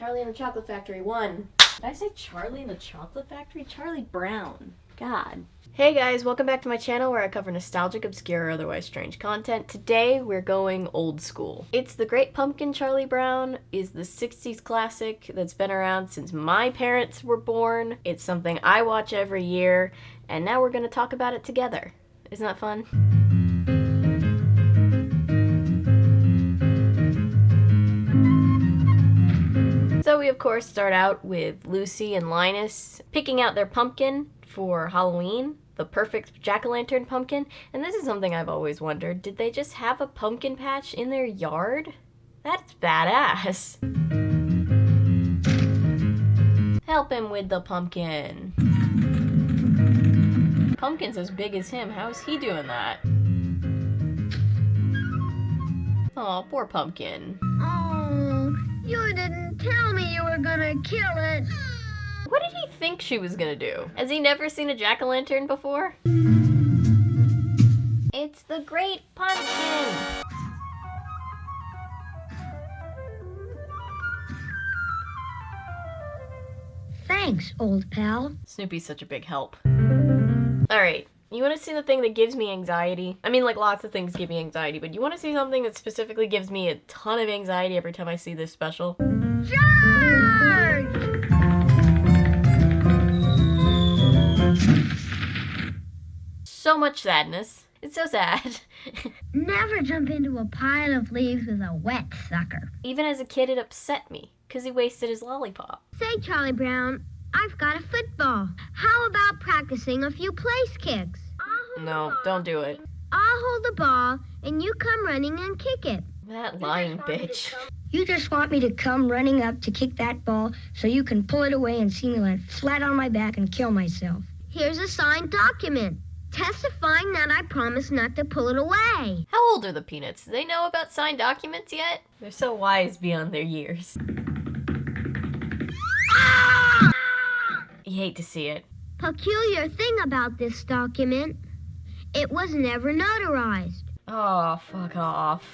Charlie and the Chocolate Factory 1. Did I say Charlie and the Chocolate Factory? Charlie Brown. God. Hey guys, welcome back to my channel where I cover nostalgic, obscure, or otherwise strange content. Today we're going old school. It's The Great Pumpkin. Charlie Brown is the 60s classic that's been around since my parents were born. It's something I watch every year, and now we're going to talk about it together. Isn't that fun? So we of course start out with Lucy and Linus picking out their pumpkin for Halloween, the perfect jack-o'-lantern pumpkin. And this is something I've always wondered, did they just have a pumpkin patch in their yard? That's badass. Help him with the pumpkin. Pumpkin's as big as him, how's he doing that? Aw, poor pumpkin. Oh, you didn't tell me you were gonna kill it. What did he think she was gonna do? Has he never seen a jack-o'-lantern before? It's the Great Pumpkin! Thanks, old pal. Snoopy's such a big help. Alright, you wanna see the thing that gives me anxiety? I mean, like, lots of things give me anxiety, but you wanna see something that specifically gives me a ton of anxiety every time I see this special? Charge! So much sadness. It's so sad. Never jump into a pile of leaves with a wet sucker. Even as a kid, it upset me, because he wasted his lollipop. Say, Charlie Brown, I've got a football. How about practicing a few place kicks? No, don't do it. I'll hold the ball, and you come running and kick it. That lying bitch. You just want me to come running up to kick that ball so you can pull it away and see me land flat on my back and kill myself. Here's a signed document, testifying that I promise not to pull it away. How old are the Peanuts? Do they know about signed documents yet? They're so wise beyond their years. You hate to see it. Peculiar thing about this document, it was never notarized. Oh, fuck off.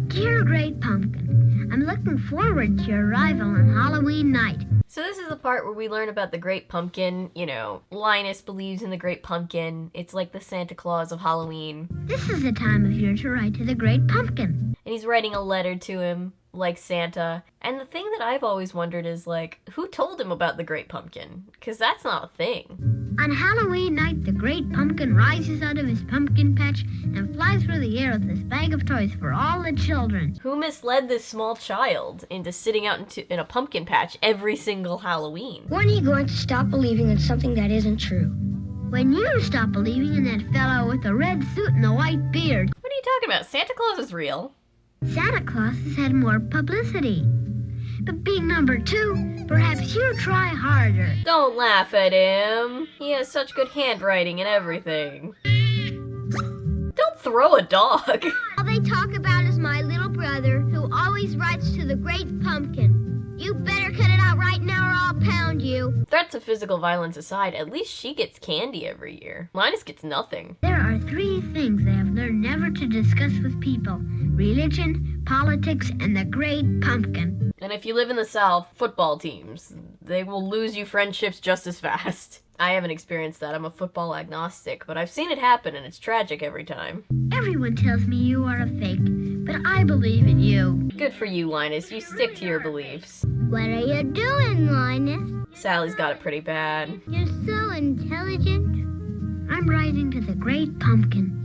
Dear Great Pumpkin, I'm looking forward to your arrival on Halloween night. So this is the part where we learn about the Great Pumpkin. You know, Linus believes in the Great Pumpkin. It's like the Santa Claus of Halloween. This is the time of year to write to the Great Pumpkin. And he's writing a letter to him, like Santa. And the thing that I've always wondered is, like, who told him about the Great Pumpkin? Because that's not a thing. On Halloween night, the Great Pumpkin rises out of his pumpkin patch and flies through the air with his bag of toys for all the children. Who misled this small child into sitting out in a pumpkin patch every single Halloween? When are you going to stop believing in something that isn't true? When you stop believing in that fellow with the red suit and the white beard. What are you talking about? Santa Claus is real. Santa Claus has had more publicity. But being number 2, perhaps you try harder. Don't laugh at him. He has such good handwriting and everything. Don't throw a dog. All they talk about is my little brother who always writes to the Great Pumpkin. You better cut it out right now or I'll pound you. Threats of physical violence aside, at least she gets candy every year. Linus gets nothing. There are 3 things I have learned never to discuss with people. Religion, politics, and the Great Pumpkin. And if you live in the South, football teams, they will lose you friendships just as fast. I haven't experienced that. I'm a football agnostic, but I've seen it happen and it's tragic every time. Everyone tells me you are a fake, but I believe in you. Good for you, Linus. You stick to your beliefs. What are you doing, Linus? Sally's got it pretty bad. You're so intelligent. I'm writing to the Great Pumpkin.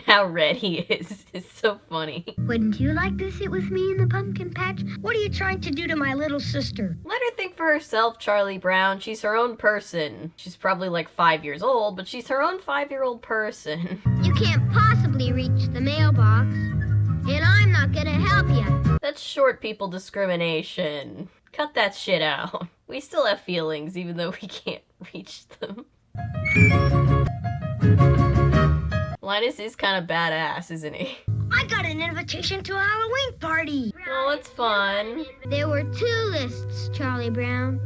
How red he is. It's so funny. Wouldn't you like to sit with me in the pumpkin patch? What are you trying to do to my little sister? Let her think for herself, Charlie Brown. She's her own person. She's probably like 5 years old, but she's her own 5-year-old person. You can't possibly reach the mailbox, and I'm not gonna help you. That's short people discrimination. Cut that shit out. We still have feelings, even though we can't reach them. Linus is kind of badass, isn't he? I got an invitation to a Halloween party. Oh, that's fun. There were 2 lists, Charlie Brown.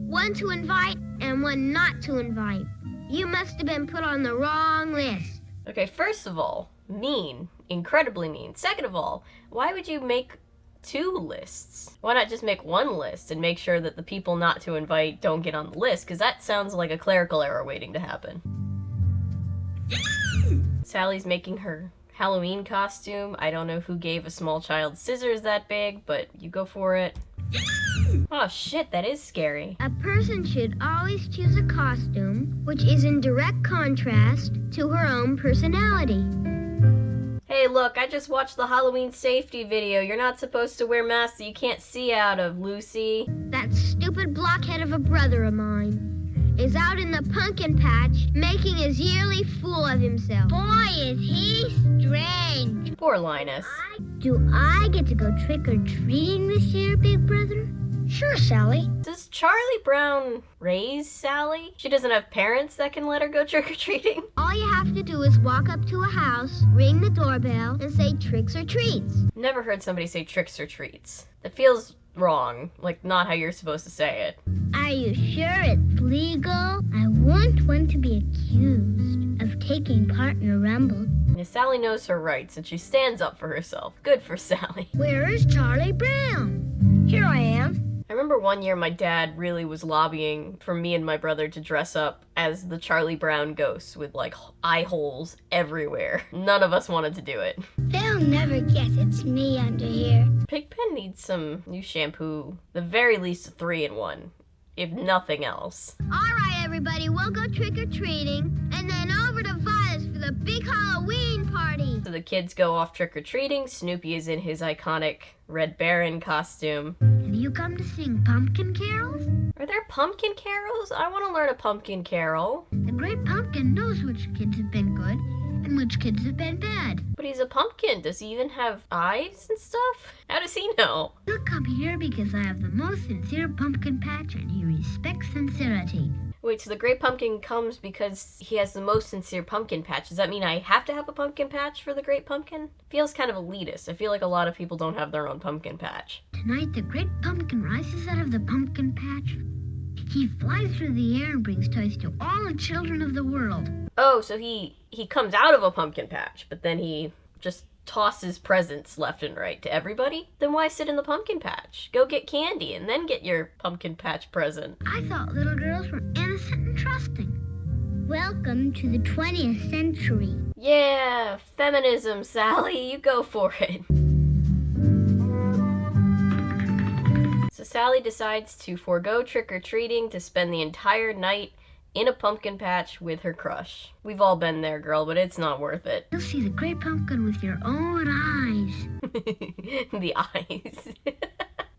One to invite and one not to invite. You must have been put on the wrong list. Okay, first of all, mean. Incredibly mean. Second of all, why would you make 2 lists? Why not just make 1 list and make sure that the people not to invite don't get on the list? Because that sounds like a clerical error waiting to happen. Sally's making her Halloween costume. I don't know who gave a small child scissors that big, but you go for it. Oh shit, that is scary. A person should always choose a costume which is in direct contrast to her own personality. Hey look, I just watched the Halloween safety video. You're not supposed to wear masks that you can't see out of, Lucy. That stupid blockhead of a brother of mine is out in the pumpkin patch making his yearly fool of himself. Boy, is he strange. Poor Linus. Do I get to go trick-or-treating this year, big brother? Sure, Sally. Does Charlie Brown raise Sally? She doesn't have parents that can let her go trick-or-treating? All you have to do is walk up to a house, ring the doorbell, and say tricks or treats. Never heard somebody say tricks or treats. That feels wrong, like not how you're supposed to say it. Are you sure it's legal? I want one to be accused of taking part in a rumble. Yeah, Sally knows her rights and she stands up for herself. Good for Sally. Where is Charlie Brown? Here I am. I remember one year my dad really was lobbying for me and my brother to dress up as the Charlie Brown ghost with like eye holes everywhere. None of us wanted to do it. They'll never guess it's me under here. Pigpen needs some new shampoo. The very least a 3-in-1, if nothing else. All right, everybody, we'll go trick-or-treating and then over to Vilas for the big Halloween party. So the kids go off trick-or-treating. Snoopy is in his iconic Red Baron costume. Have you come to sing pumpkin carols? Are there pumpkin carols? I want to learn a pumpkin carol. The great pumpkin knows which kids have been good and which kids have been bad. But he's a pumpkin. Does he even have eyes and stuff? How does he know? He'll come here because I have the most sincere pumpkin patch and he respects sincerity. Wait, so the Great Pumpkin comes because he has the most sincere pumpkin patch. Does that mean I have to have a pumpkin patch for the Great Pumpkin? Feels kind of elitist. I feel like a lot of people don't have their own pumpkin patch. Tonight, the great pumpkin rises out of the pumpkin patch. He flies through the air and brings toys to all the children of the world. Oh, so he comes out of a pumpkin patch, but then he just tosses presents left and right to everybody? Then why sit in the pumpkin patch? Go get candy and then get your pumpkin patch present. I thought little girls were innocent and trusting. Welcome to the 20th century. Yeah, feminism, Sally. You go for it. So Sally decides to forego trick-or-treating to spend the entire night in a pumpkin patch with her crush. We've all been there, girl, but it's not worth it. You'll see the great pumpkin with your own eyes. The eyes.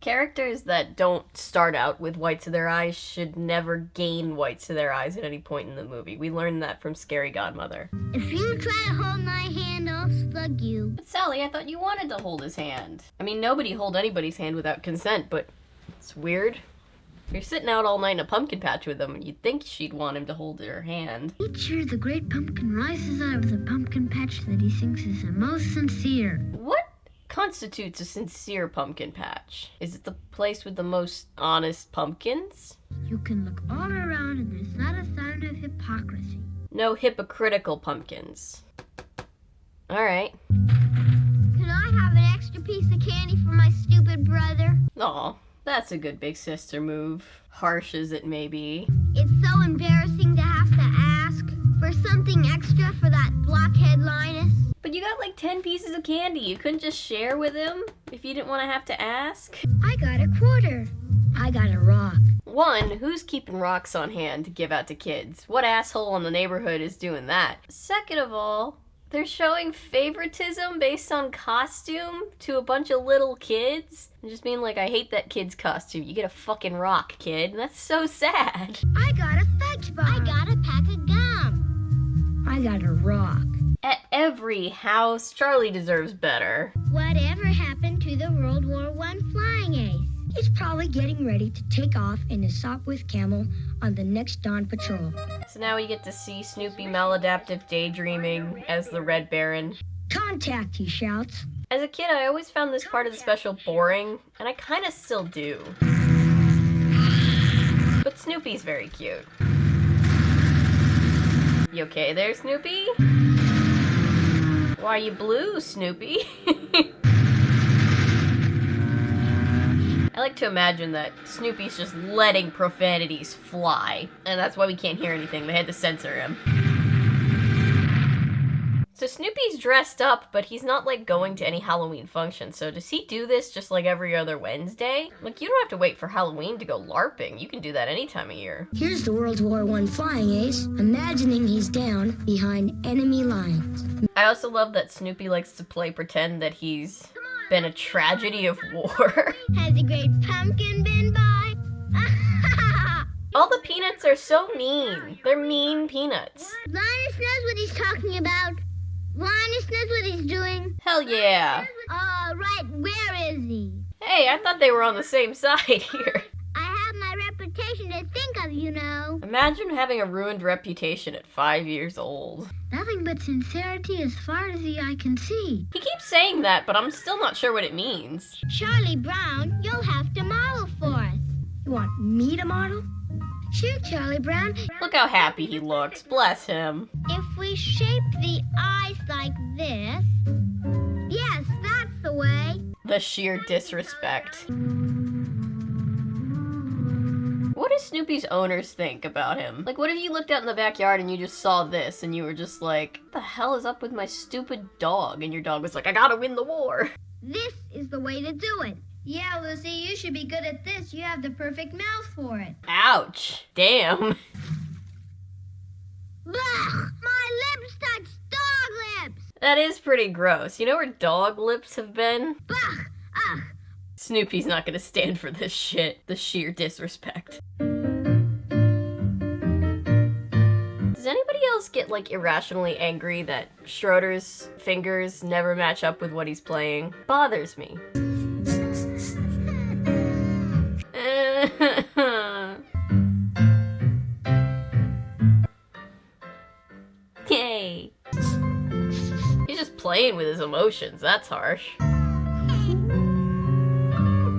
Characters that don't start out with whites of their eyes should never gain whites of their eyes at any point in the movie. We learned that from Scary Godmother. If you try to hold my hand, I'll slug you. But Sally, I thought you wanted to hold his hand. I mean, nobody hold anybody's hand without consent, but it's weird. If you're sitting out all night in a pumpkin patch with him, you'd think she'd want him to hold her hand. Each year, the great pumpkin rises out of the pumpkin patch that he thinks is the most sincere. What constitutes a sincere pumpkin patch? Is it the place with the most honest pumpkins? You can look all around and there's not a sign of hypocrisy. No hypocritical pumpkins. Alright. Can I have an extra piece of candy for my stupid brother? Aw, that's a good big sister move. Harsh as it may be. It's so embarrassing to have to ask for something extra for that blockhead Linus. But you got like 10 pieces of candy. You couldn't just share with him if you didn't want to have to ask? I got a quarter. I got a rock. One, who's keeping rocks on hand to give out to kids? What asshole in the neighborhood is doing that? Second of all, they're showing favoritism based on costume to a bunch of little kids. And just being like, I hate that kid's costume. You get a fucking rock, kid. That's so sad. I got a fudge bar. I got a pack of gum. I got a rock. At every house, Charlie deserves better. Whatever happened to the World War I flying ace? He's probably getting ready to take off in his Sopwith Camel on the next dawn patrol. So now we get to see Snoopy maladaptive daydreaming as the Red Baron. Contact, he shouts. As a kid, I always found this part of the special boring, and I kind of still do. But Snoopy's very cute. You okay there, Snoopy? Why are you blue, Snoopy? I like to imagine that Snoopy's just letting profanities fly, and that's why we can't hear anything. They had to censor him. So Snoopy's dressed up, but he's not, like, going to any Halloween function. So does he do this just like every other Wednesday? Like, you don't have to wait for Halloween to go LARPing. You can do that any time of year. Here's the World War I flying ace, imagining he's down behind enemy lines. I also love that Snoopy likes to play pretend that he's been a tragedy of war. Has the great pumpkin been by? All the peanuts are so mean. They're mean peanuts. Linus knows what he's talking about. Linus knows what he's doing. Hell yeah. Right, where is he? Hey, I thought they were on the same side here. I have my reputation to think of, you know. Imagine having a ruined reputation at 5 years old. Nothing but sincerity as far as the eye can see. He keeps saying that, but I'm still not sure what it means. Charlie Brown, you'll have to model for us. You want me to model? Shoot, Charlie Brown. Look how happy he looks. Bless him. If we shape the eyes like this... Yes, that's the way. The sheer disrespect. What do Snoopy's owners think about him? Like, what if you looked out in the backyard and you just saw this and you were just like, what the hell is up with my stupid dog? And your dog was like, I gotta win the war. This is the way to do it. Yeah, Lucy, you should be good at this. You have the perfect mouth for it. Ouch. Damn. Blah! My lips touch dog lips! That is pretty gross. You know where dog lips have been? Blah! Ugh! Snoopy's not gonna stand for this shit. The sheer disrespect. Does anybody else get, like, irrationally angry that Schroeder's fingers never match up with what he's playing? Bothers me. Yay. He's just playing with his emotions. That's harsh.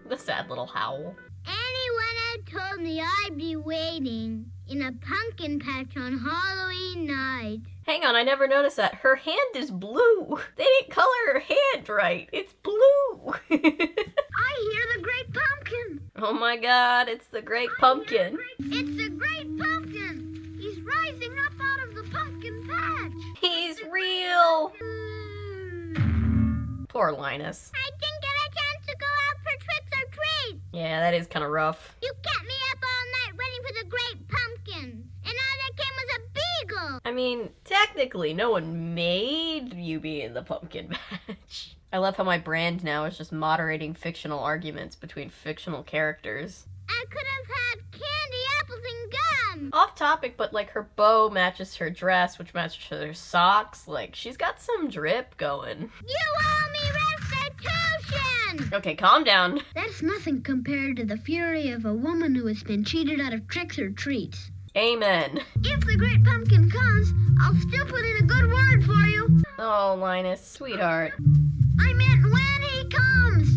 The sad little howl. Anyone had told me I'd be waiting in a pumpkin patch on Halloween night. Hang on, I never noticed that. Her hand is blue. They didn't color her hand right. It's blue. I hear the great pumpkin. Oh my god, it's the Great Pumpkin. It's the great pumpkin. He's rising up out of the pumpkin patch. He's real. Poor Linus. I didn't get a chance to go out for tricks or treats. Yeah, that is kind of rough. You kept me up all night waiting for the great pumpkin. And all that came was a beagle. I mean, technically, no one made you be in the pumpkin patch. I love how my brand now is just moderating fictional arguments between fictional characters. I could have had candy, apples, and gum. Off topic, but like her bow matches her dress, which matches her socks. Like, she's got some drip going. You owe me restitution. Okay, calm down. That's nothing compared to the fury of a woman who has been cheated out of tricks or treats. Amen. If the great pumpkin comes, I'll still put in a good word for you. Oh, Linus, sweetheart. I meant when he comes.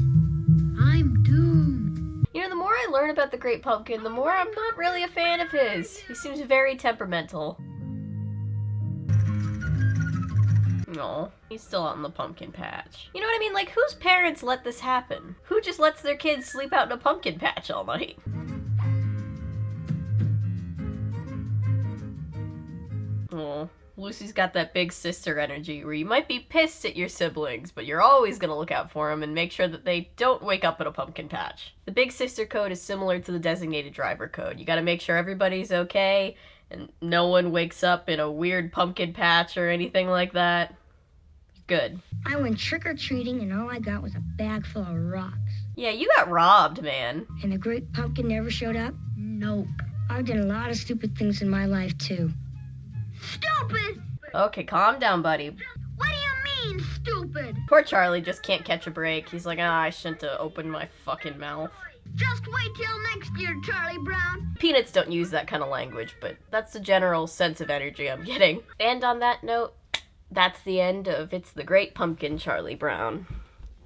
I'm doomed. You know, the more I learn about the Great Pumpkin, the more I'm not really a fan of his. He seems very temperamental. No, he's still out in the pumpkin patch. You know what I mean? Like, whose parents let this happen? Who just lets their kids sleep out in a pumpkin patch all night? Oh, Lucy's got that big sister energy where you might be pissed at your siblings, but you're always gonna look out for them and make sure that they don't wake up in a pumpkin patch. The big sister code is similar to the designated driver code. You gotta make sure everybody's okay and no one wakes up in a weird pumpkin patch or anything like that. Good. I went trick-or-treating and all I got was a bag full of rocks. Yeah, you got robbed, man. And the great pumpkin never showed up? Nope. I've done a lot of stupid things in my life, too. Stupid! Okay, calm down, buddy. What do you mean, stupid? Poor Charlie just can't catch a break. He's like, I shouldn't have opened my fucking mouth. Just wait till next year, Charlie Brown. Peanuts don't use that kind of language, but that's the general sense of energy I'm getting. And on that note, that's the end of It's the Great Pumpkin, Charlie Brown.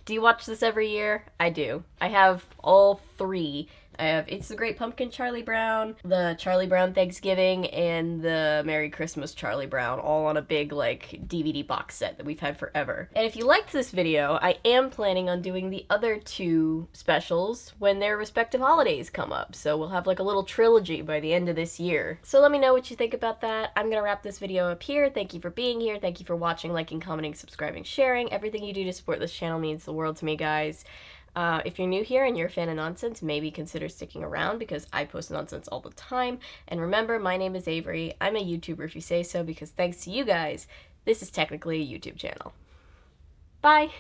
Do you watch this every year? I do. I have all 3 I have It's the Great Pumpkin Charlie Brown, the Charlie Brown Thanksgiving, and the Merry Christmas Charlie Brown, all on a big, like, DVD box set that we've had forever. And if you liked this video, I am planning on doing the other two specials when their respective holidays come up. So we'll have like a little trilogy by the end of this year. So let me know what you think about that. I'm gonna wrap this video up here. Thank you for being here. Thank you for watching, liking, commenting, subscribing, sharing. Everything you do to support this channel means the world to me, guys. If you're new here and you're a fan of nonsense, maybe consider sticking around because I post nonsense all the time. And remember, my name is Avery. I'm a YouTuber if you say so, because thanks to you guys, this is technically a YouTube channel. Bye!